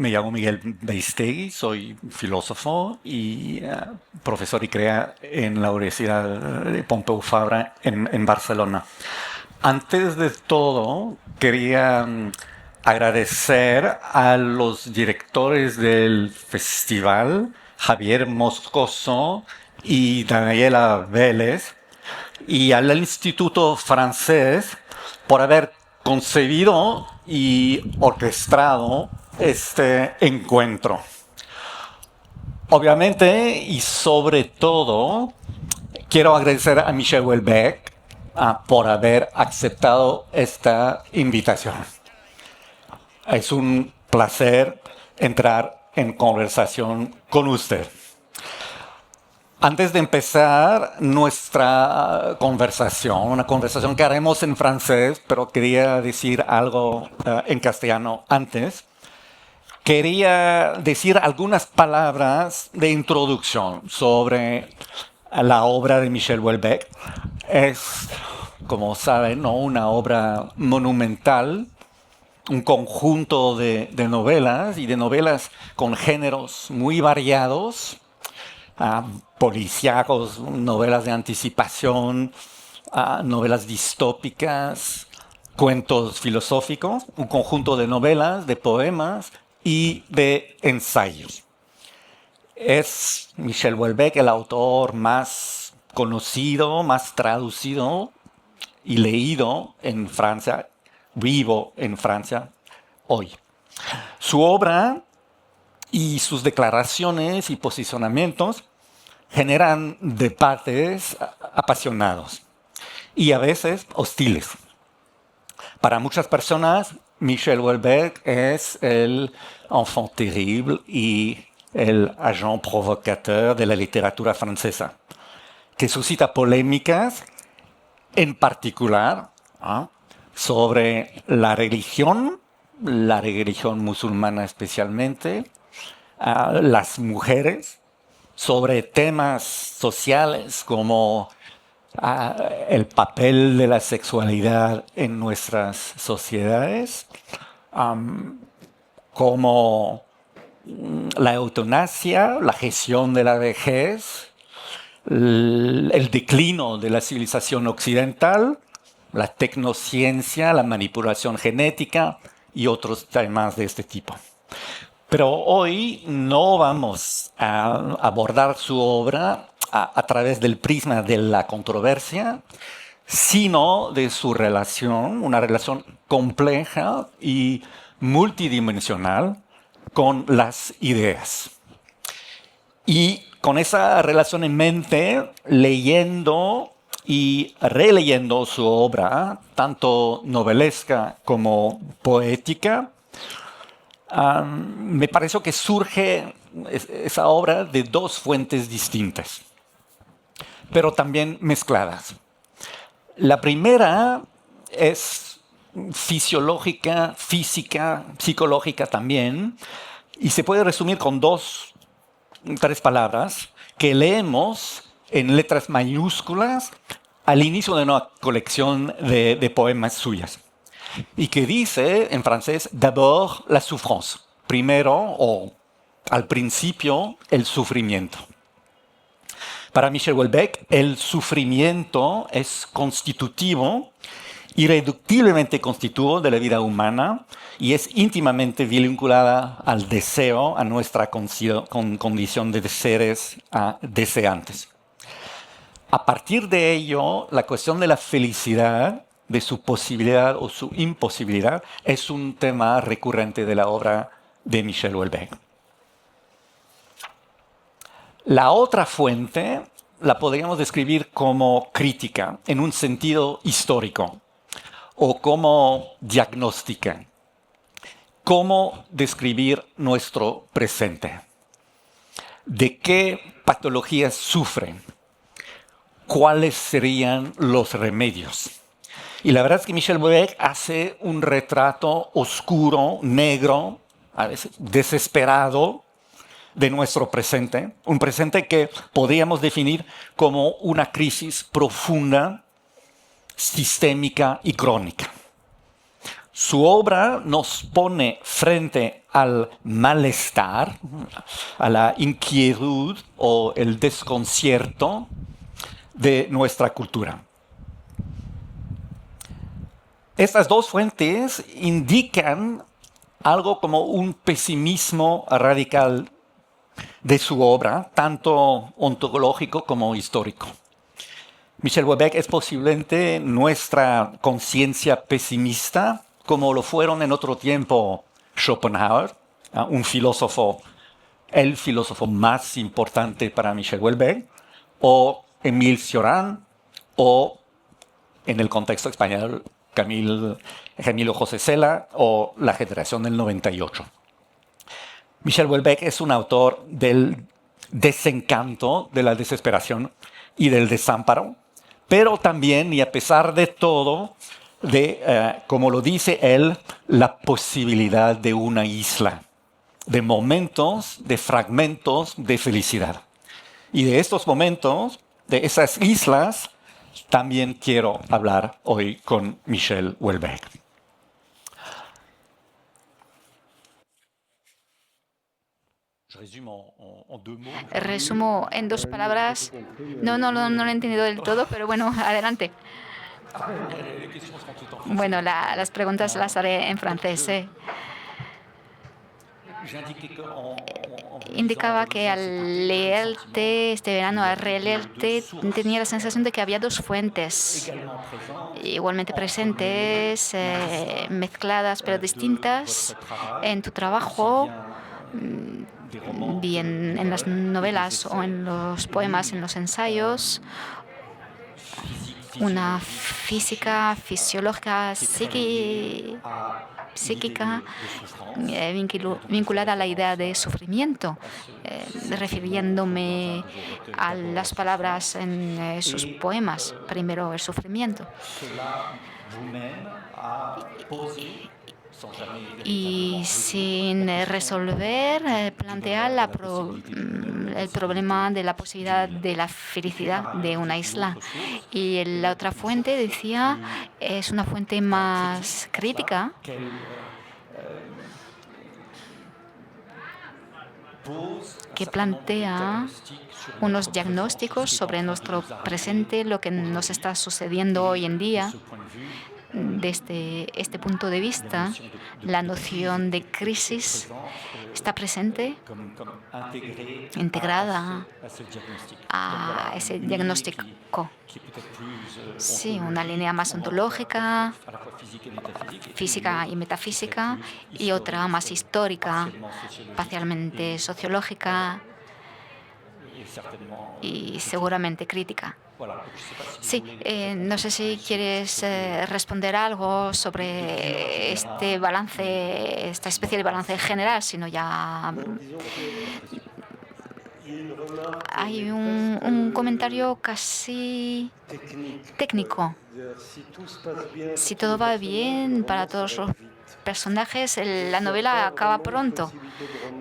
Me llamo Miguel Beistegui, soy filósofo y profesor y crea en la Universidad de Pompeu Fabra en Barcelona. Antes de todo, quería agradecer a los directores del festival, Javier Moscoso y Daniela Vélez, y al Instituto Francés por haber concebido y orquestado este encuentro. Obviamente y sobre todo, quiero agradecer a Michel Houellebecq por haber aceptado esta invitación. Es un placer entrar en conversación con usted. Antes de empezar nuestra conversación, una conversación que haremos en francés, pero quería decir algo en castellano antes, quería decir algunas palabras de introducción sobre la obra de Michel Houellebecq. Es, como saben, ¿no?, una obra monumental, un conjunto de novelas y de novelas con géneros muy variados, policíacos, novelas de anticipación, novelas distópicas, cuentos filosóficos, un conjunto de novelas, de poemas y de ensayos. Es Michel Houellebecq el autor más conocido, más traducido y leído en Francia, vivo en Francia hoy. Su obra y sus declaraciones y posicionamientos generan debates apasionados y a veces hostiles. Para muchas personas, Michel Houellebecq es el enfant terrible y el agent provocateur de la literatura francesa, que suscita polémicas, en particular sobre la religión musulmana especialmente, las mujeres, sobre temas sociales como el papel de la sexualidad en nuestras sociedades, como la eutanasia, la gestión de la vejez, el declino de la civilización occidental, la tecnociencia, la manipulación genética y otros temas de este tipo. Pero hoy no vamos a abordar su obra a través del prisma de la controversia, sino de su relación, una relación compleja y multidimensional con las ideas. Y con esa relación en mente, leyendo y releyendo su obra, tanto novelesca como poética, me pareció que surge esa obra de dos fuentes distintas, pero también mezcladas. La primera es fisiológica, física, psicológica también, y se puede resumir con tres palabras que leemos en letras mayúsculas al inicio de una colección de poemas suyas, y que dice en francés d'abord la souffrance, primero o al principio el sufrimiento. Para Michel Houellebecq el sufrimiento es constitutivo, irreductiblemente constitutivo de la vida humana y es íntimamente vinculada al deseo, a nuestra condición de seres deseantes. A partir de ello, la cuestión de la felicidad, de su posibilidad o su imposibilidad, es un tema recurrente de la obra de Michel Houellebecq. La otra fuente la podríamos describir como crítica, en un sentido histórico, o como diagnóstica. ¿Cómo describir nuestro presente? ¿De qué patologías sufren? ¿Cuáles serían los remedios? Y la verdad es que Michel Houellebecq hace un retrato oscuro, negro, a veces desesperado, de nuestro presente, un presente que podríamos definir como una crisis profunda, sistémica y crónica. Su obra nos pone frente al malestar, a la inquietud o el desconcierto de nuestra cultura. Estas dos fuentes indican algo como un pesimismo radical de su obra, tanto ontológico como histórico. Michel Houellebecq es posiblemente nuestra conciencia pesimista, como lo fueron en otro tiempo Schopenhauer, un filósofo, el filósofo más importante para Michel Houellebecq, o Émile Cioran, o en el contexto español Camilo José Cela o la generación del 98. Michel Houellebecq es un autor del desencanto, de la desesperación y del desamparo, pero también, y a pesar de todo, como lo dice él, la posibilidad de una isla, de momentos, de fragmentos de felicidad. Y de estos momentos, de esas islas, también quiero hablar hoy con Michel Houellebecq. Resumo en 2 palabras. No lo he entendido del todo, pero bueno, adelante. Bueno, las preguntas las haré en francés. Indicaba que al leerte este verano, al releerte, tenía la sensación de que había 2 fuentes igualmente presentes, mezcladas pero distintas en tu trabajo, bien en las novelas o en los poemas, en los ensayos. Una física, fisiológica, psíquica vinculada a la idea de sufrimiento, refiriéndome a las palabras en sus poemas. Primero el sufrimiento. Y sin resolver, plantear el problema de la posibilidad de la felicidad de una isla. Y la otra fuente, decía, es una fuente más crítica, que plantea unos diagnósticos sobre nuestro presente, lo que nos está sucediendo hoy en día. Desde este punto de vista, la noción de crisis está presente, integrada a ese diagnóstico. Sí, una línea más ontológica, física y metafísica, y otra más histórica, parcialmente sociológica y seguramente crítica. Sí, no sé si quieres responder algo sobre este balance, esta especie de balance general, sino ya hay un comentario casi técnico. Si todo va bien para todos los personajes, la novela acaba pronto.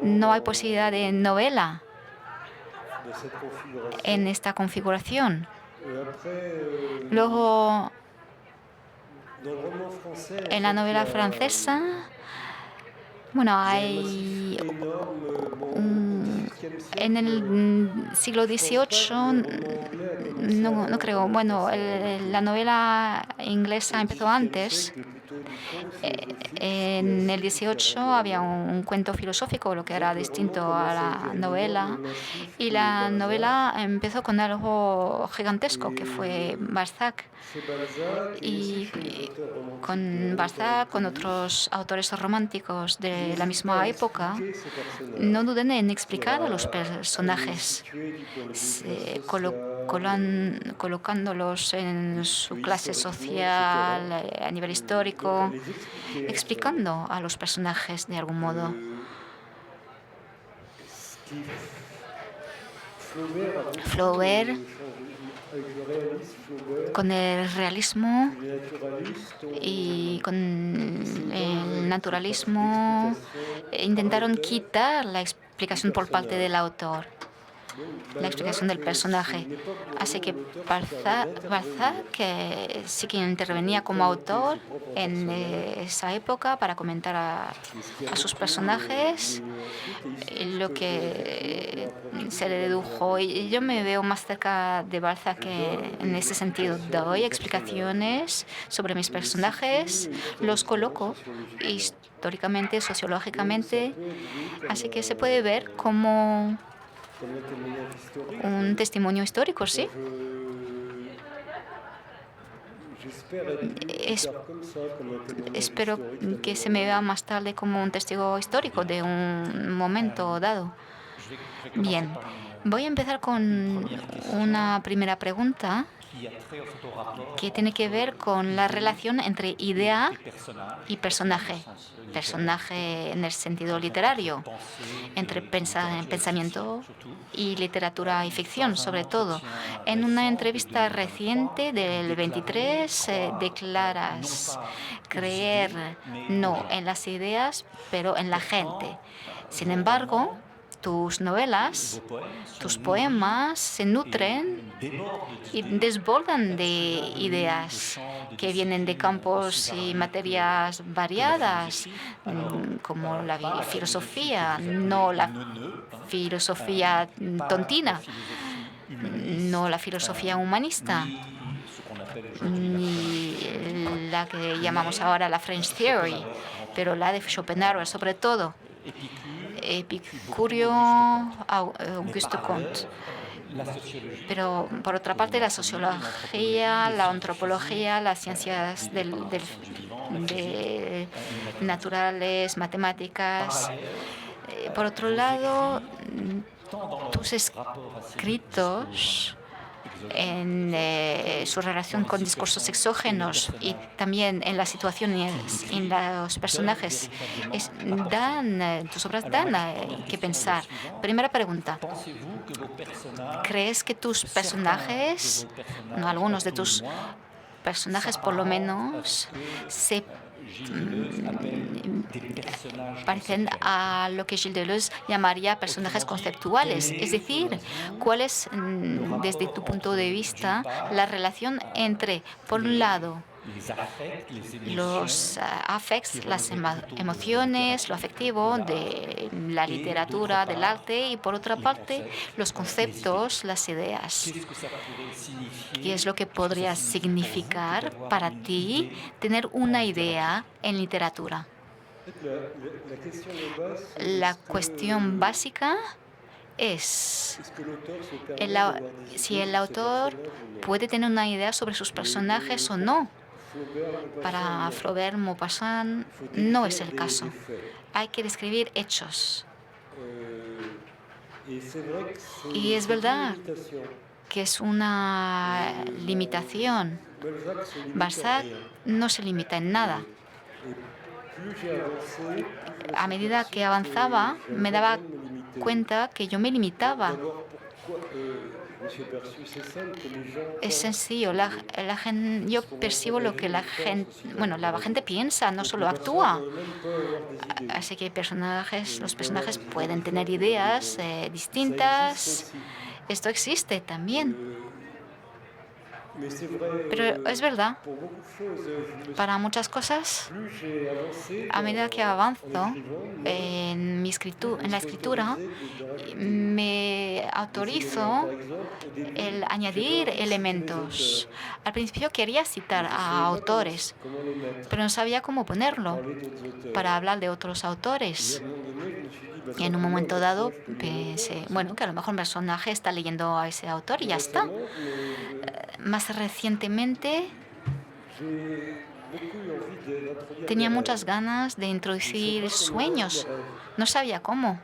No hay posibilidad de novela en esta configuración. Luego, en la novela francesa, bueno, hay en el siglo XVIII, no creo, bueno, la novela inglesa empezó antes. En el XVIII había un cuento filosófico, lo que era distinto a la novela. Y la novela empezó con algo gigantesco, que fue Balzac. Y con Balzac, con otros autores románticos de la misma época, no duden en explicar a los personajes, colocándolos en su clase social, a nivel histórico, explicando a los personajes de algún modo. Flaubert, con el realismo y con el naturalismo, intentaron quitar la explicación por parte del autor. la explicación del personaje. Así que Balzac que sí que intervenía como autor en esa época para comentar a sus personajes lo que se le dedujo. Y yo me veo más cerca de Balzac que en ese sentido. Doy explicaciones sobre mis personajes, los coloco históricamente, sociológicamente, así que se puede ver como un testimonio histórico, ¿sí? Es- Espero que se me vea más tarde como un testigo histórico de un momento dado. Bien, voy a empezar con una primera pregunta que tiene que ver con la relación entre idea y personaje. Personaje en el sentido literario, entre pensamiento y literatura y ficción, sobre todo. En una entrevista reciente del 23 declaras creer no en las ideas, pero en la gente. Sin embargo, tus novelas, tus poemas se nutren y desbordan de ideas que vienen de campos y materias variadas, como la filosofía, no la filosofía tontina, no la filosofía humanista, ni la que llamamos ahora la French Theory, pero la de Schopenhauer sobre todo, Epicurio, Auguste Comte. Pero, por otra parte, la sociología, la antropología, las ciencias de naturales, matemáticas. Por otro lado, tus escritos en su relación con discursos exógenos y también en las situaciones, en los personajes, tus obras dan que pensar. Primera pregunta. ¿Crees que tus personajes, no algunos de tus personajes por lo menos, se parecen a lo que Gilles Deleuze llamaría personajes conceptuales? Es decir, ¿cuál es, desde tu punto de vista, la relación entre, por un lado, los affects, las emociones, lo afectivo de la literatura, del arte, y por otra parte, los conceptos, las ideas? ¿Qué es lo que podría significar para ti tener una idea en literatura? La cuestión básica es si el autor puede tener una idea sobre sus personajes o no. Para Flaubert, Maupassant, no es el caso. Hay que describir hechos. Y es verdad que es una limitación. Balzac no se limita en nada. A medida que avanzaba, me daba cuenta que yo me limitaba. Es sencillo. Yo percibo lo que la gente piensa, no solo actúa. Así que los personajes pueden tener ideas distintas. Esto existe también. Pero es verdad, para muchas cosas, a medida que avanzo en la escritura, me autorizo el añadir elementos. Al principio quería citar a autores, pero no sabía cómo ponerlo para hablar de otros autores. Y en un momento dado pensé, bueno, que a lo mejor un personaje está leyendo a ese autor y ya está. Más recientemente tenía muchas ganas de introducir sueños. No sabía cómo.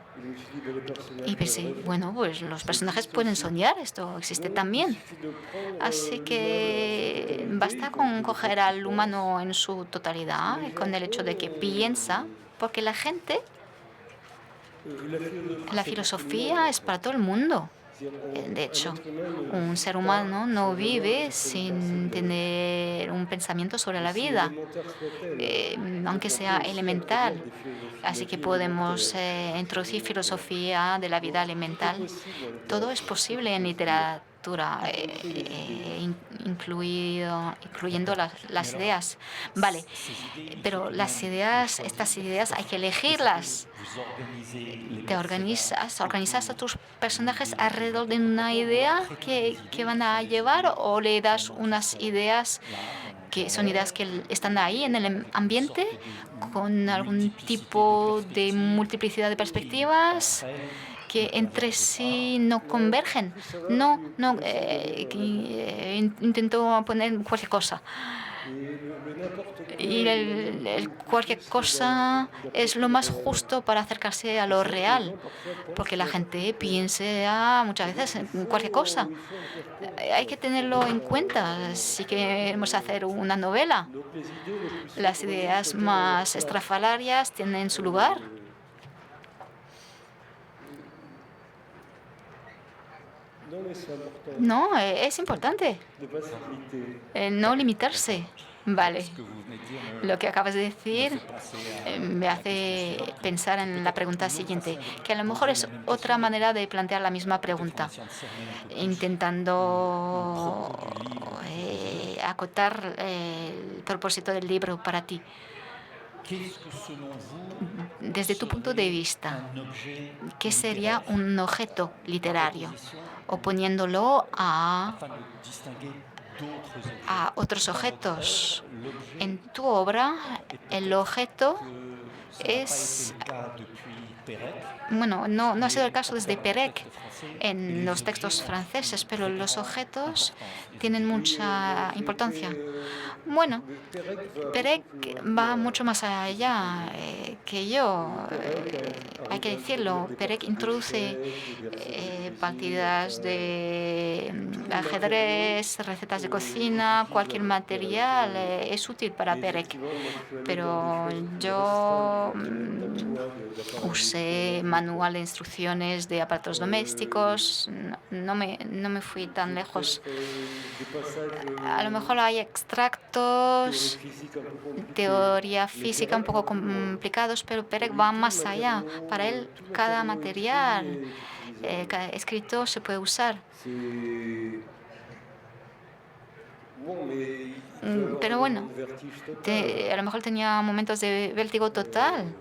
Y pensé, bueno, pues los personajes pueden soñar, esto existe también. Así que basta con coger al humano en su totalidad, con el hecho de que piensa, porque la filosofía es para todo el mundo. De hecho, un ser humano no vive sin tener un pensamiento sobre la vida, aunque sea elemental. Así que podemos introducir filosofía de la vida elemental. Todo es posible en literatura, incluyendo las ideas. Vale, pero estas ideas hay que elegirlas. ¿Organizas a tus personajes alrededor de una idea que van a llevar o le das unas ideas que son ideas que están ahí en el ambiente con algún tipo de multiplicidad de perspectivas que entre sí no convergen? No, intento poner cualquier cosa. Y el cualquier cosa es lo más justo para acercarse a lo real, porque la gente piensa muchas veces en cualquier cosa. Hay que tenerlo en cuenta si queremos hacer una novela. Las ideas más estrafalarias tienen su lugar. No, es importante no limitarse. Vale. Lo que acabas de decir me hace pensar en la pregunta siguiente, que a lo mejor es otra manera de plantear la misma pregunta, intentando acotar el propósito del libro para ti. Desde tu punto de vista, ¿qué sería un objeto literario? Oponiéndolo a otros objetos. En tu obra, el objeto es... Bueno, no ha sido el caso desde Perec en los textos franceses, pero los objetos tienen mucha importancia. Bueno, Perec va mucho más allá que yo, hay que decirlo. Perec introduce partidas de ajedrez, recetas de cocina, cualquier material es útil para Perec. Pero yo usé manual de instrucciones de aparatos domésticos, no me fui tan lejos. A lo mejor hay extractos, teoría física un poco complicados, pero Perec va más allá. Para él, cada material escrito se puede usar. Pero bueno, a lo mejor tenía momentos de vértigo total.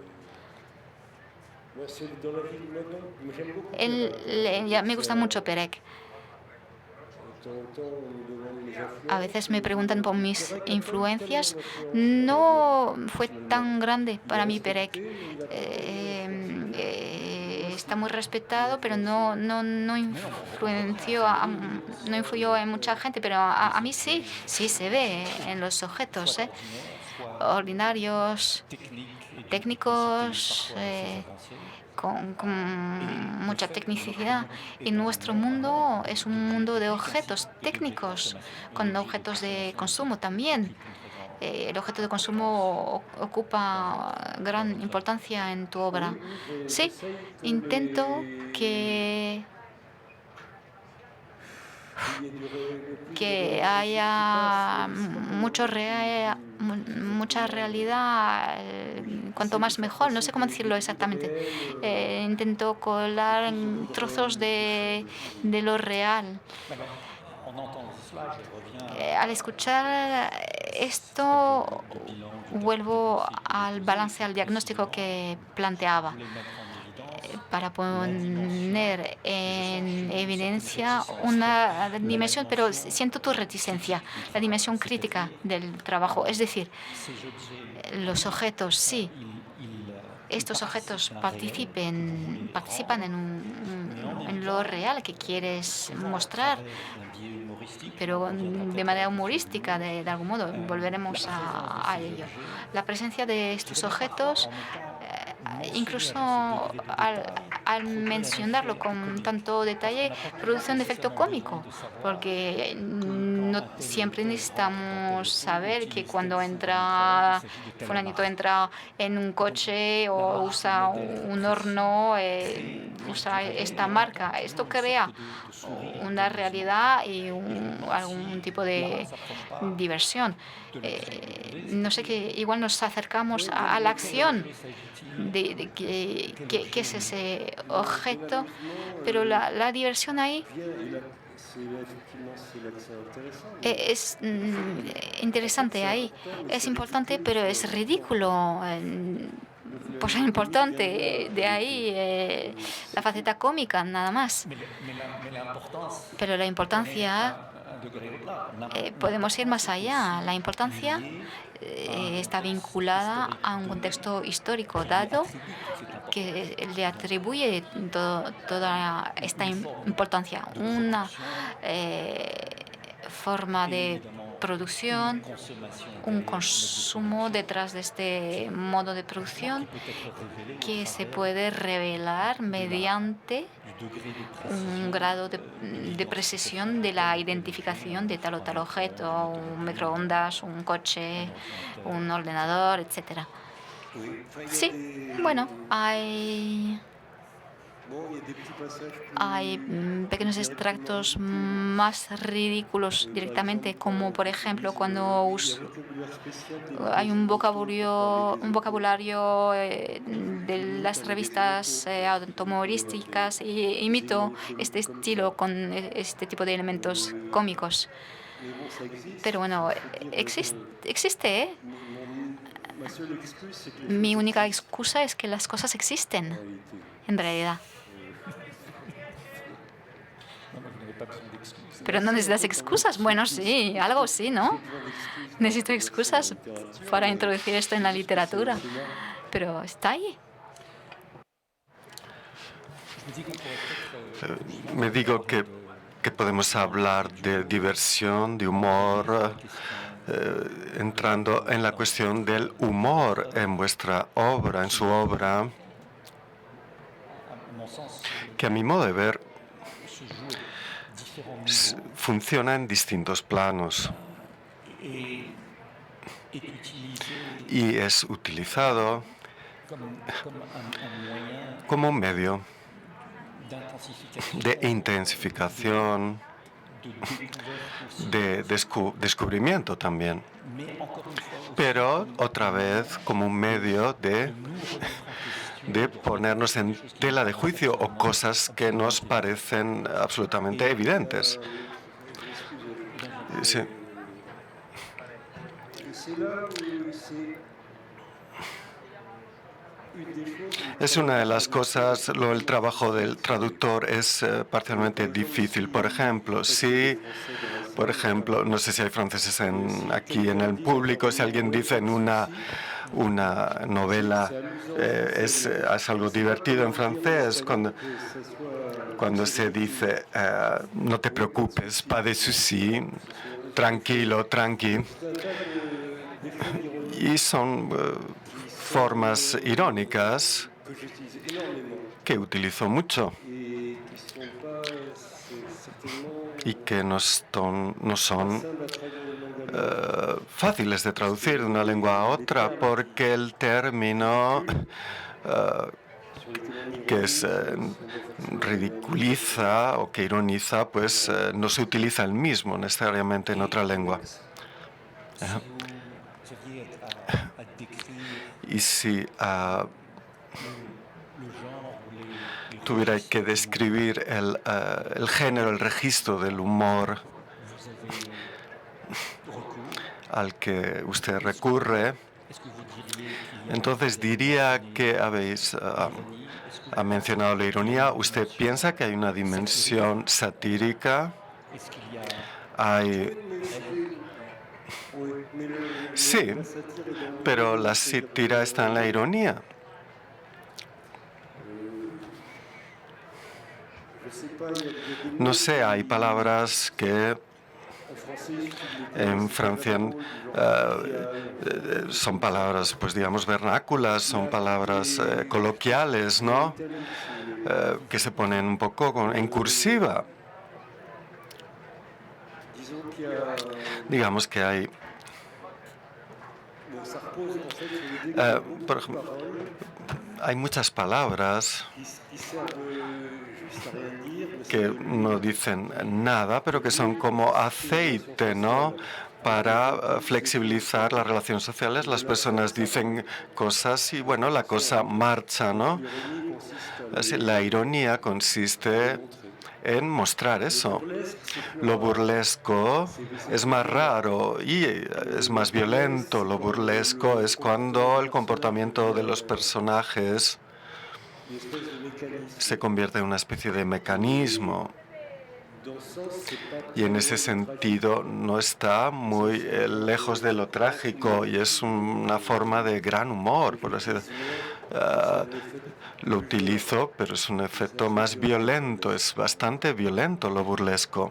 Ya me gusta mucho Perec. A veces me preguntan por mis influencias. No fue tan grande para mí Perec. Está muy respetado, pero no influyó en mucha gente, pero a mí sí se ve en los objetos ordinarios, técnicos, con mucha tecnicidad. Y nuestro mundo es un mundo de objetos técnicos, con objetos de consumo también. El objeto de consumo ocupa gran importancia en tu obra. Sí, intento que haya mucha realidad, cuanto más mejor, no sé cómo decirlo exactamente. Intento colar en trozos de lo real. Al escuchar esto, vuelvo al balance, al diagnóstico que planteaba, para poner en evidencia una dimensión, pero siento tu reticencia, la dimensión crítica del trabajo. Es decir, los objetos, sí, estos objetos participan en lo real que quieres mostrar, pero de manera humorística, de algún modo. Volveremos a ello. La presencia de estos objetos, incluso al mencionarlo con tanto detalle, produce un efecto cómico, porque no siempre necesitamos saber que cuando entra, fulanito entra en un coche o usa un horno, usa esta marca. Esto crea una realidad y algún tipo de diversión. No sé, que igual nos acercamos a la acción de que es ese objeto, pero la diversión ahí es interesante ahí, es importante, pero es ridículo. Pues es importante, de ahí la faceta cómica, nada más. Pero la importancia, podemos ir más allá. La importancia está vinculada a un contexto histórico dado que le atribuye toda esta importancia. Una forma de producción, un consumo detrás de este modo de producción que se puede revelar mediante un grado de precisión de la identificación de tal o tal objeto, un microondas, un coche, un ordenador, etcétera. Sí, bueno, hay pequeños extractos más ridículos directamente, como por ejemplo cuando hay un vocabulario de las revistas automovilísticas y imito este estilo con este tipo de elementos cómicos. Pero bueno, existe, ¿eh? Mi única excusa es que las cosas existen, en realidad. Pero no necesitas excusas. Bueno, sí, algo sí, ¿no? Necesito excusas para introducir esto en la literatura. Pero está ahí. Me digo que podemos hablar de diversión, de humor, entrando en la cuestión del humor en vuestra obra, en su obra, que a mi modo de ver funciona en distintos planos y es utilizado como un medio de intensificación, de descubrimiento también, pero otra vez como un medio de ponernos en tela de juicio o cosas que nos parecen absolutamente evidentes. Sí. Es una de las cosas, el trabajo del traductor es parcialmente difícil. Por ejemplo, no sé si hay franceses aquí en el público, si alguien dice en una novela es algo divertido en francés, cuando se dice no te preocupes, pas de souci, tranquilo, tranqui, y son formas irónicas que utilizo mucho y que no son fáciles de traducir de una lengua a otra, porque el término que ridiculiza o que ironiza, pues no se utiliza el mismo necesariamente en otra lengua. Y si tuviera que describir el género, el registro del humor al que usted recurre, entonces diría que ha mencionado la ironía. ¿Usted piensa que hay una dimensión satírica? Sí, pero la sátira está en la ironía. No sé, hay palabras que en Francia son palabras, pues digamos, vernáculas, son palabras coloquiales, ¿no? Que se ponen un poco en cursiva. Digamos que hay, por ejemplo, hay muchas palabras que no dicen nada, pero que son como aceite, ¿no? Para flexibilizar las relaciones sociales. Las personas dicen cosas y, bueno, la cosa marcha, ¿no? La ironía consiste en mostrar eso. Lo burlesco es más raro y es más violento. Lo burlesco es cuando el comportamiento de los personajes se convierte en una especie de mecanismo. Y en ese sentido no está muy lejos de lo trágico y es una forma de gran humor, por así decirlo. Lo utilizo, pero es un efecto más violento, es bastante violento lo burlesco.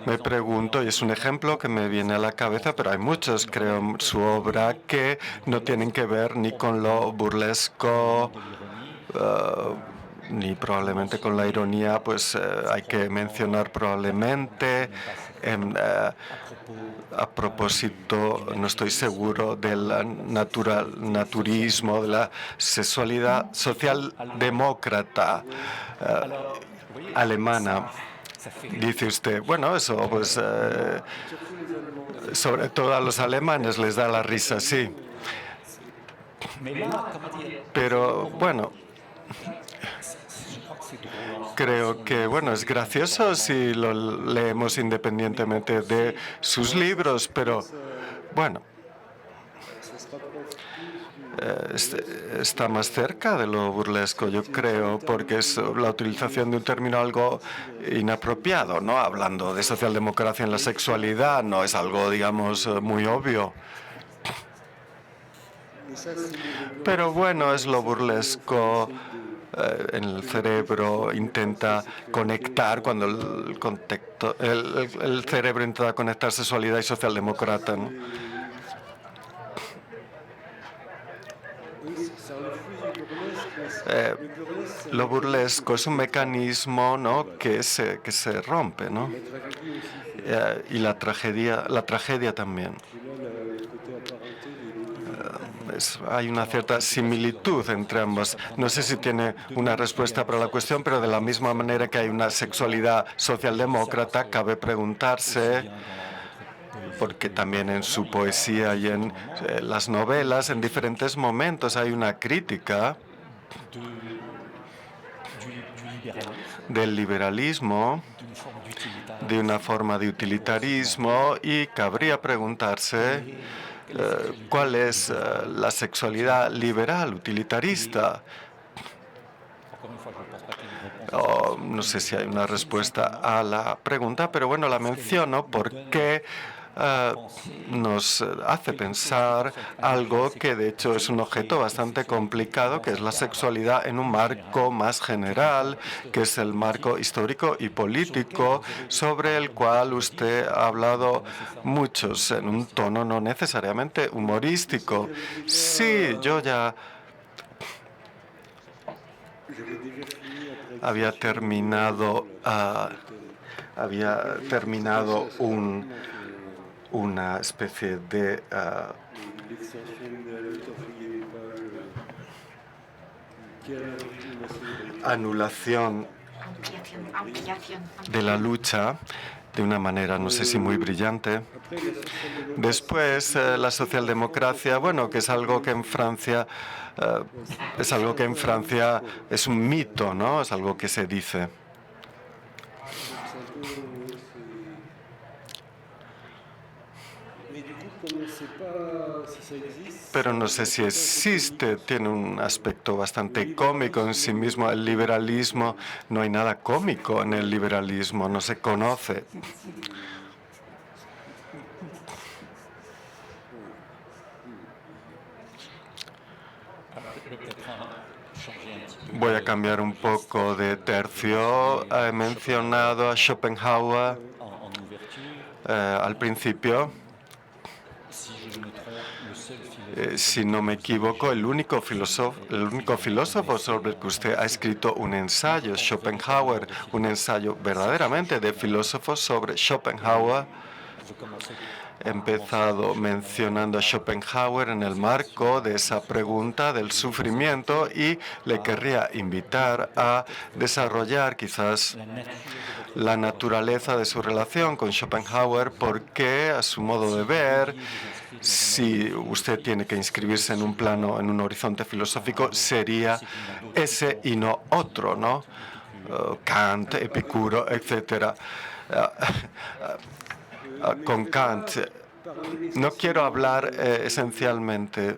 Me pregunto, y es un ejemplo que me viene a la cabeza, pero hay muchos, creo, en su obra que no tienen que ver ni con lo burlesco, ni probablemente con la ironía, pues hay que mencionar probablemente, a propósito, no estoy seguro del naturismo, de la sexualidad socialdemócrata alemana. Dice usted, bueno, eso pues sobre todo a los alemanes les da la risa, sí. Pero bueno, creo que, bueno, es gracioso si lo leemos independientemente de sus libros, pero bueno, está más cerca de lo burlesco, yo creo, porque es la utilización de un término algo inapropiado, ¿no? Hablando de socialdemocracia en la sexualidad, no es algo, digamos, muy obvio. Pero bueno, es lo burlesco. En el cerebro intenta conectar, cuando el cerebro intenta conectar sexualidad y socialdemócrata, ¿no? Lo burlesco es un mecanismo, ¿no?, que se rompe, ¿no? Y la tragedia también. Hay una cierta similitud entre ambos. No sé si tiene una respuesta para la cuestión, pero de la misma manera que hay una sexualidad socialdemócrata, cabe preguntarse, porque también en su poesía y en las novelas, en diferentes momentos hay una crítica del liberalismo, de una forma de utilitarismo, y cabría preguntarse cuál es la sexualidad liberal, utilitarista. No sé si hay una respuesta a la pregunta, pero bueno, la menciono porque nos hace pensar algo que de hecho es un objeto bastante complicado, que es la sexualidad en un marco más general, que es el marco histórico y político, sobre el cual usted ha hablado muchos, en un tono no necesariamente humorístico. Sí, yo ya había terminado una especie de anulación de la lucha de una manera, no sé si muy brillante. Después, la socialdemocracia, bueno, que es algo que en Francia es un mito, ¿no? Es algo que se dice. Pero no sé si existe, tiene un aspecto bastante cómico en sí mismo. El liberalismo, no hay nada cómico en el liberalismo, no se conoce. Voy a cambiar un poco de tercio. He mencionado a Schopenhauer al principio. si no me equivoco, el único filósofo sobre el que usted ha escrito un ensayo, Schopenhauer, un ensayo verdaderamente de filósofo sobre Schopenhauer. He empezado mencionando a Schopenhauer en el marco de esa pregunta del sufrimiento y le querría invitar a desarrollar quizás la naturaleza de su relación con Schopenhauer, porque a su modo de ver, si usted tiene que inscribirse en un plano, en un horizonte filosófico, sería ese y no otro, ¿no? Kant, Epicuro, etc. Con Kant, no quiero hablar esencialmente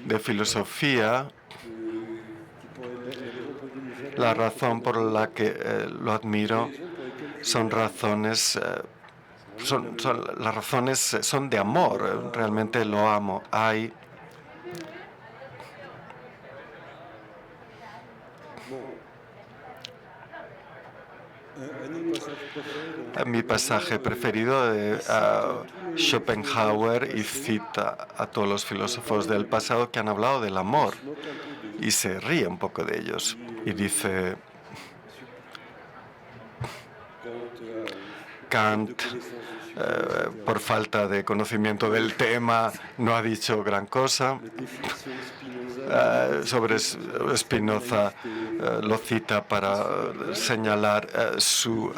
de filosofía. La razón por la que lo admiro son razones, las razones son de amor. Realmente lo amo. Mi pasaje preferido de Schopenhauer, y cita a todos los filósofos del pasado que han hablado del amor y se ríe un poco de ellos y dice: Kant, por falta de conocimiento del tema, no ha dicho gran cosa. Sobre Spinoza lo cita para señalar su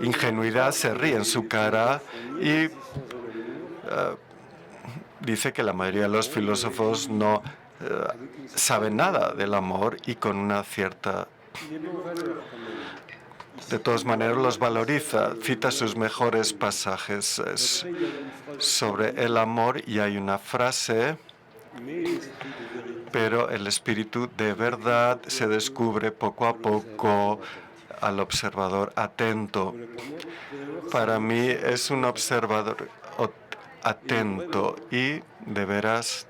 ingenuidad, se ríe en su cara y dice que la mayoría de los filósofos no saben nada del amor y con una cierta... De todas maneras, los valoriza, cita sus mejores pasajes sobre el amor y hay una frase: pero el espíritu de verdad se descubre poco a poco al observador atento. Para mí es un observador atento y de veras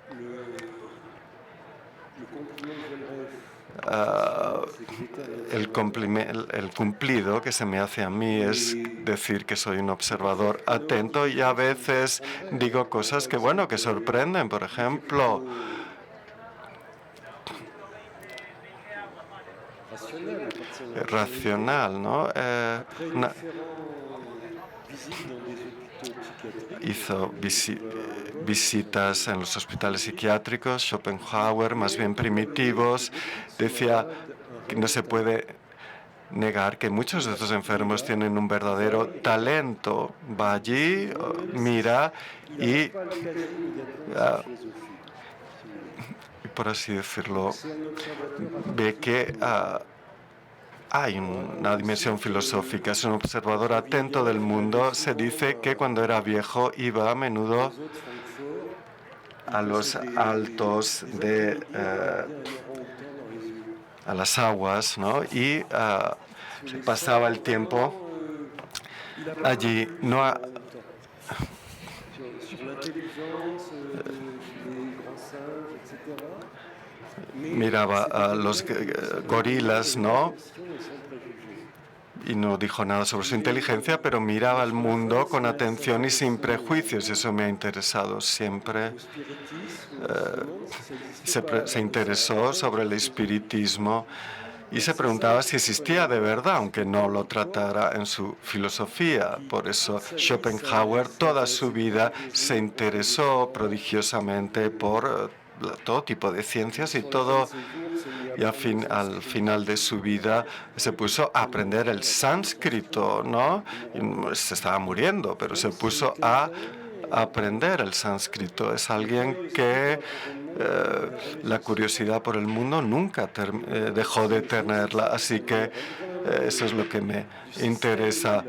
el cumplido que se me hace a mí es decir que soy un observador atento, y a veces digo cosas que, bueno, que sorprenden. Por ejemplo, racional, ¿no? Hizo visitas en los hospitales psiquiátricos, Schopenhauer, más bien primitivos. Decía que no se puede negar que muchos de estos enfermos tienen un verdadero talento. Va allí, mira y, por así decirlo, ve que hay una dimensión filosófica. Es un observador atento del mundo. Se dice que cuando era viejo iba a menudo a los altos a las aguas, ¿no? Y pasaba el tiempo allí. Miraba a los gorilas, ¿no? Y no dijo nada sobre su inteligencia, pero miraba al mundo con atención y sin prejuicios. Eso me ha interesado siempre. Se interesó sobre el espiritismo y se preguntaba si existía de verdad, aunque no lo tratara en su filosofía. Por eso Schopenhauer toda su vida se interesó prodigiosamente por todo tipo de ciencias y al final de su vida se puso a aprender el sánscrito, ¿no? Se estaba muriendo, pero se puso a aprender el sánscrito. Es alguien que la curiosidad por el mundo nunca dejó de tenerla, así que eso es lo que me interesa,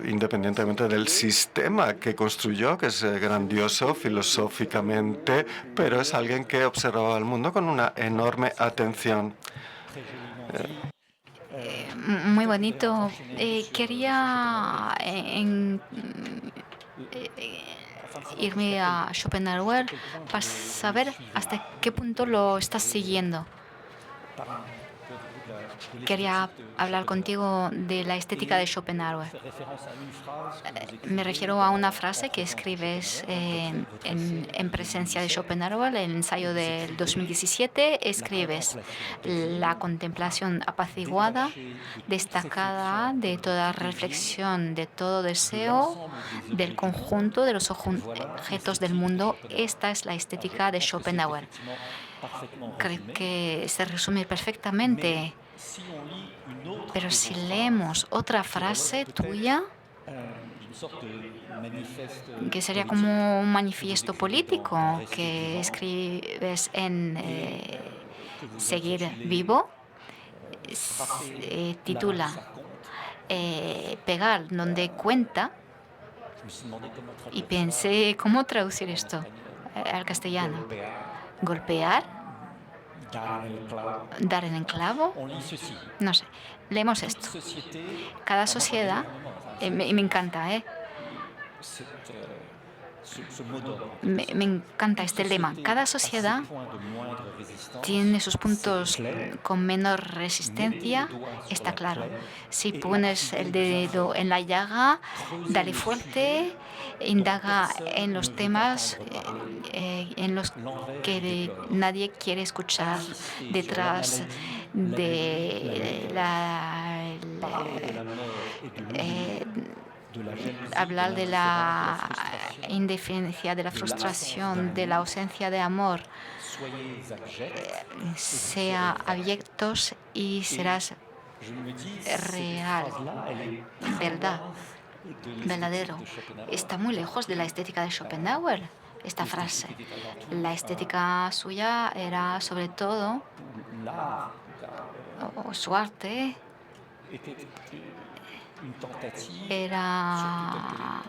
independientemente del sistema que construyó, que es grandioso filosóficamente, pero es alguien que observaba el mundo con una enorme atención. Muy bonito. Quería irme a Schopenhauer para saber hasta qué punto lo estás siguiendo. quería hablar contigo de la estética de Schopenhauer. Me refiero a una frase que escribes en presencia de Schopenhauer, el ensayo del 2017. Escribes: la contemplación apaciguada, destacada de toda reflexión, de todo deseo, del conjunto de los objetos del mundo. Esta es la estética de Schopenhauer. Creo que se resume perfectamente. Pero si leemos otra frase tuya, que sería como un manifiesto político que escribes en Seguir Vivo, titula Pegar donde cuenta, y pensé, ¿cómo traducir esto al castellano? Golpear, dar en el clavo, no sé. Leemos esto. Cada sociedad, me encanta, me encanta este lema. Cada sociedad tiene sus puntos con menor resistencia, está claro. Si pones el dedo en la llaga, dale fuerte, indaga en los temas en los que nadie quiere escuchar, detrás de hablar de la indiferencia, de la frustración, de la ausencia de amor. Sea abiertos y serás real, verdad, verdadero. Está muy lejos de la estética de Schopenhauer, esta frase. La estética suya era sobre todo, o su arte, era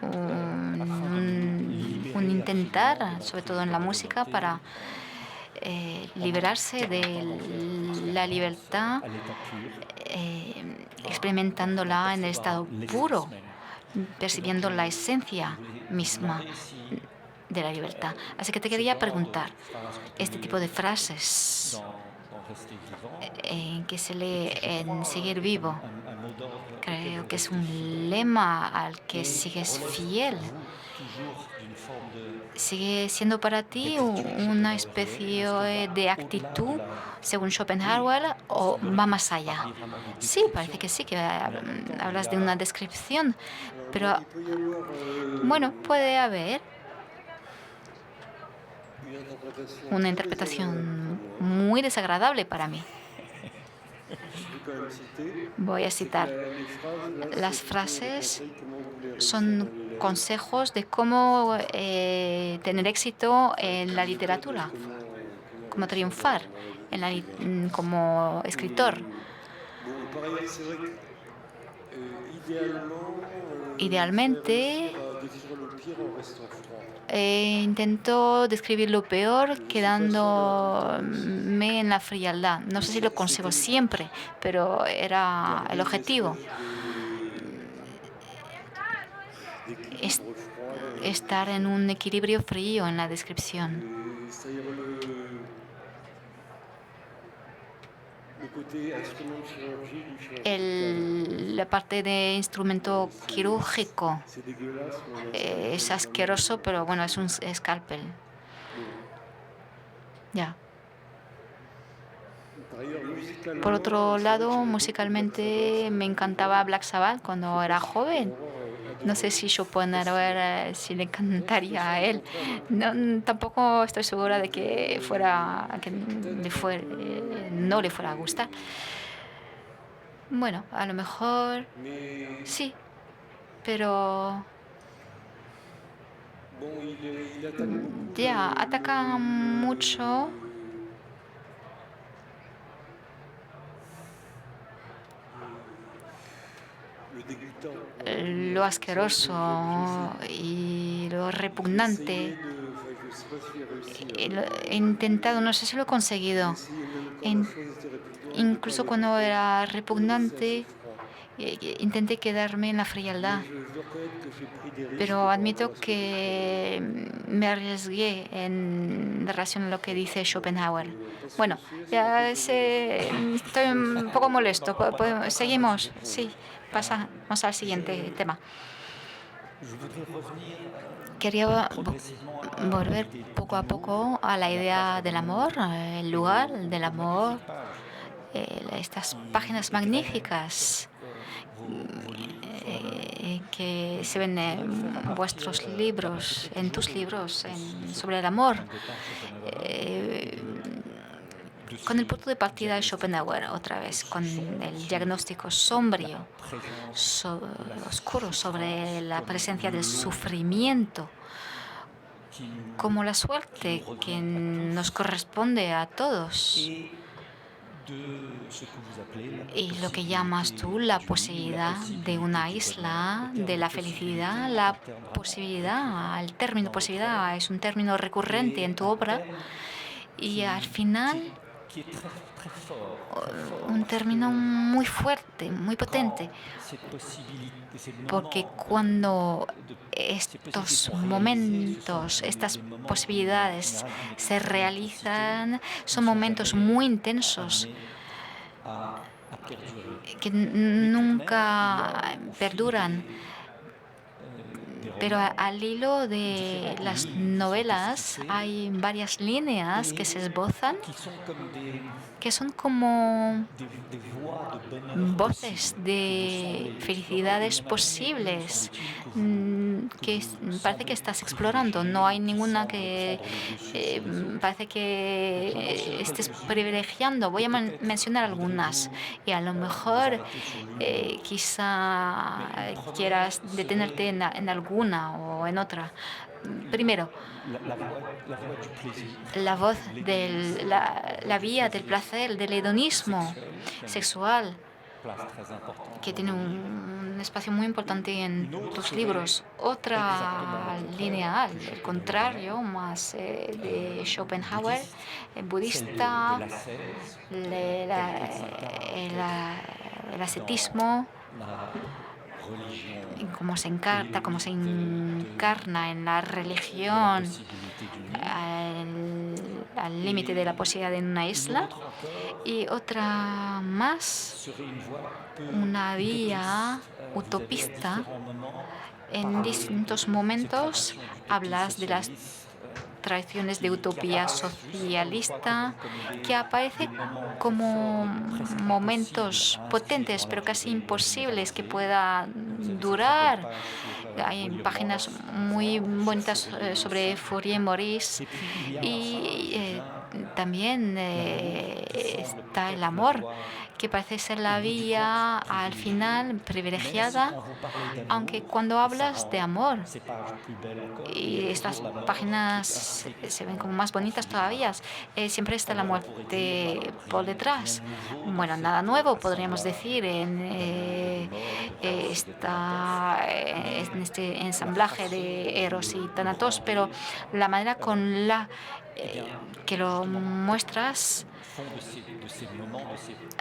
un intentar, sobre todo en la música, para liberarse de la libertad, experimentándola en el estado puro, percibiendo la esencia misma de la libertad. Así que te quería preguntar, este tipo de frases que se lee en Seguir Vivo, creo que es un lema al que sigues fiel. ¿Sigue siendo para ti una especie de actitud, según Schopenhauer, o va más allá? Sí, parece que sí, que hablas de una descripción, pero bueno, puede haber una interpretación muy desagradable para mí. Voy a citar. Las frases son consejos de cómo tener éxito en la literatura, cómo triunfar como escritor. Idealmente, intento describir lo peor quedándome en la frialdad. No sé si lo consigo siempre, pero era el objetivo. Estar en un equilibrio frío en la descripción. La parte de instrumento quirúrgico es asqueroso, pero bueno, es un escalpel. Ya. Por otro lado, musicalmente me encantaba Black Sabbath cuando era joven. No sé si Schopenhauer si le encantaría a él. No, tampoco estoy segura de que no le fuera a gustar. Bueno, a lo mejor sí, pero ya ataca mucho lo asqueroso y lo repugnante. He intentado, no sé si lo he conseguido. Incluso cuando era repugnante, intenté quedarme en la frialdad. pero admito que me arriesgué en relación a lo que dice Schopenhauer. Bueno, estoy un poco molesto. Seguimos. Sí, pasamos al siguiente tema. Quería volver poco a poco a la idea del amor, el lugar del amor, estas páginas magníficas que se ven en vuestros libros, en tus libros, sobre el amor. Con el punto de partida de Schopenhauer, otra vez, con el diagnóstico sombrío, oscuro sobre la presencia del sufrimiento, como la suerte que nos corresponde a todos. Y lo que llamas tú la posibilidad de una isla, de la felicidad, la posibilidad, el término posibilidad es un término recurrente en tu obra y al final un término muy fuerte, muy potente, porque cuando estos momentos, estas posibilidades se realizan, son momentos muy intensos que nunca perduran. Pero al hilo de las novelas hay varias líneas que se esbozan que son como voces de felicidades posibles que parece que estás explorando. No hay ninguna que parece que estés privilegiando. Voy a mencionar algunas y a lo mejor quizá quieras detenerte en alguna o en otra. Primero, la voz de la vía del placer, del hedonismo sexual, que tiene un espacio muy importante en tus libros. Otra línea, el contrario, más de Schopenhauer, budista, el ascetismo, cómo se encarna en la religión al límite de la posibilidad en una isla, y otra más, una vía utopista. En distintos momentos hablas de las tradiciones de utopía socialista que aparecen como momentos potentes pero casi imposibles que puedan durar. Hay páginas muy bonitas sobre Fourier Maurice y también está el amor, que parece ser la vía al final privilegiada, aunque cuando hablas de amor y estas páginas se ven como más bonitas todavía, siempre está la muerte por detrás. Bueno, nada nuevo podríamos decir en este ensamblaje de Eros y Thanatos, pero la manera con la que lo muestras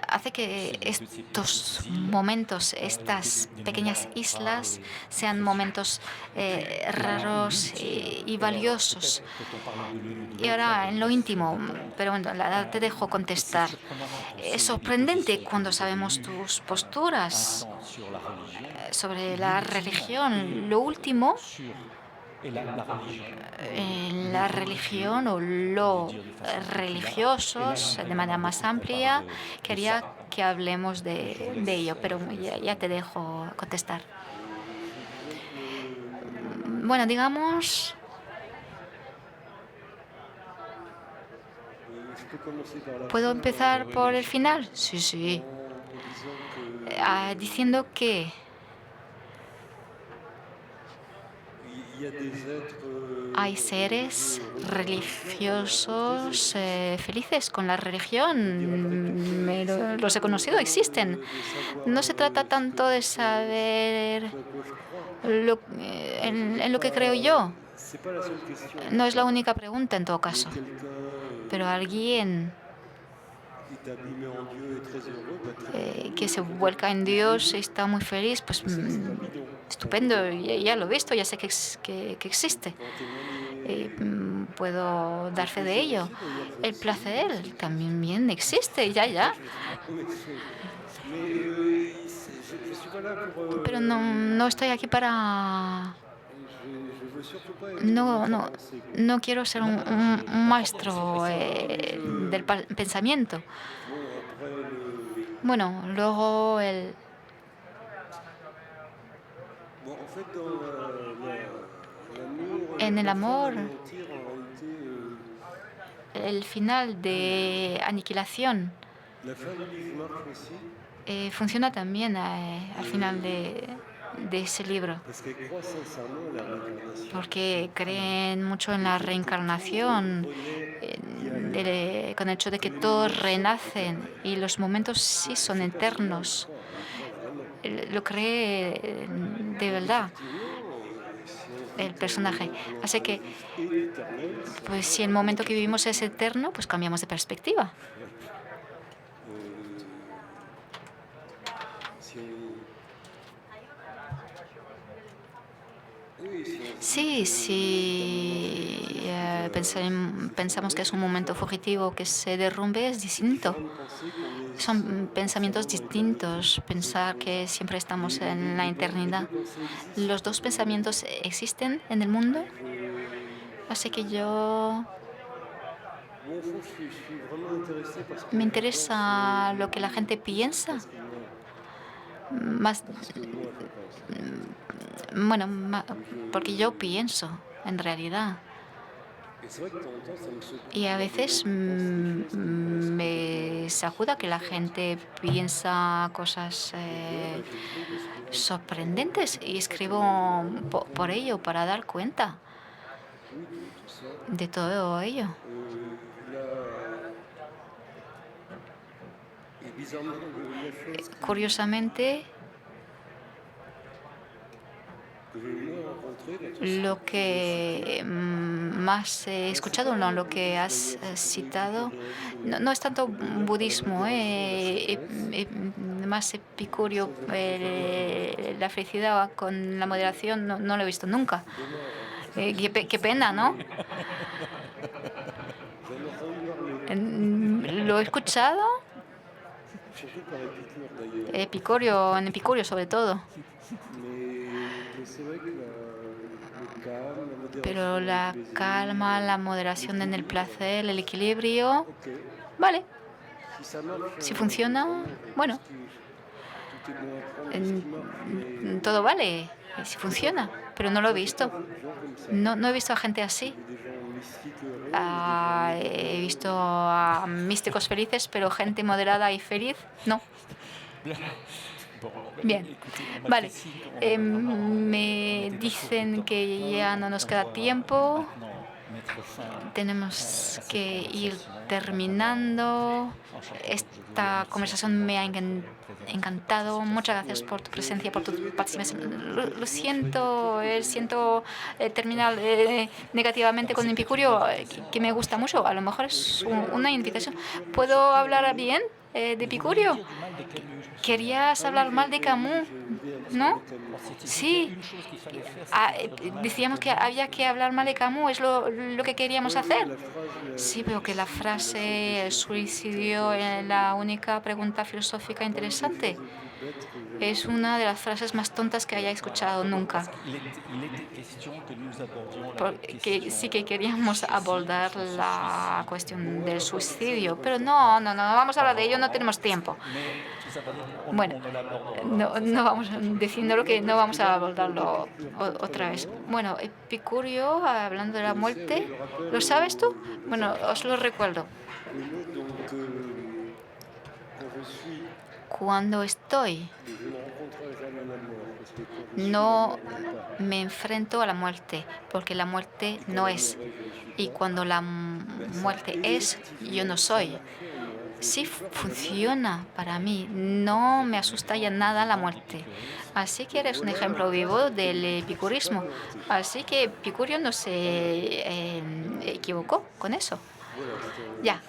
hace que estos momentos, estas pequeñas islas, sean momentos raros y valiosos. Y ahora en lo íntimo, pero bueno, te dejo contestar. Es sorprendente cuando sabemos tus posturas sobre la religión. Lo último, la religión o lo religiosos de manera más amplia, quería que hablemos de ello, pero ya te dejo contestar. Bueno, digamos, ¿puedo empezar por el final? Sí. Diciendo que hay seres religiosos felices con la religión. Los he conocido, existen. No se trata tanto de saber en lo que creo yo. No es la única pregunta en todo caso. Pero alguien que se vuelca en Dios y está muy feliz, pues estupendo, ya lo he visto, ya sé que existe. Puedo dar fe de ello. El placer también existe, ya. Pero no estoy aquí para... No quiero ser un maestro del pensamiento. Bueno, luego en el amor, el final de aniquilación funciona también al final de ese libro, porque creen mucho en la reencarnación, con el hecho de que todos renacen y los momentos sí son eternos. Lo cree de verdad el personaje. Así que, pues si el momento que vivimos es eterno, pues cambiamos de perspectiva. Sí, si pensamos que es un momento fugitivo que se derrumbe, es distinto. Son pensamientos distintos. Pensar que siempre estamos en la eternidad. Los dos pensamientos existen en el mundo. Así que me interesa lo que la gente piensa. Más, bueno, porque yo pienso, en realidad. Y a veces me sacuda que la gente piensa cosas sorprendentes y escribo por ello, para dar cuenta de todo ello. Curiosamente, lo que más he escuchado, no lo que has citado, no es tanto budismo, más epicurio. La felicidad con la moderación no lo he visto nunca. Qué pena, ¿no? Lo he escuchado. En Epicurio sobre todo. Pero la calma, la moderación en el placer, el equilibrio, vale. Si funciona, bueno, todo vale, si funciona, pero no lo he visto. No he visto a gente así. He visto a místicos felices, pero gente moderada y feliz, no. Bien, vale. Me dicen que ya no nos queda tiempo. Tenemos que ir terminando. Esta conversación me ha encantado. Muchas gracias por tu presencia, por tu participación. Lo siento, siento terminar negativamente con Epicurio, que me gusta mucho. A lo mejor es una invitación. ¿Puedo hablar bien de Epicurio? Querías hablar mal de Camus, ¿no? Sí. Decíamos que había que hablar mal de Camus, es lo que queríamos hacer. Sí, veo que la frase el suicidio es la única pregunta filosófica interesante. Es una de las frases más tontas que haya escuchado nunca. Porque sí que queríamos abordar la cuestión del suicidio, pero no vamos a hablar de ello, no tenemos tiempo. Bueno, no vamos diciéndolo que no vamos a abordarlo otra vez. Bueno, Epicurio, hablando de la muerte, ¿lo sabes tú? Bueno, os lo recuerdo. Cuando estoy, no me enfrento a la muerte, porque la muerte no es. Y cuando la muerte es, yo no soy. Sí funciona para mí, no me asusta ya nada la muerte. Así que eres un ejemplo vivo del epicurismo. Así que Epicurio no se equivocó con eso. Ya,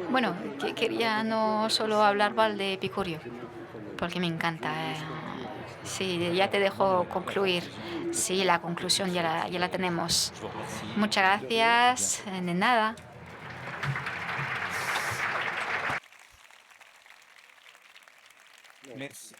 Bueno, que quería no solo hablar mal de Epicurio, porque me encanta. Sí, ya te dejo concluir. Sí, la conclusión ya la tenemos. Je vous remercie. Muchas gracias. De nada. Merci.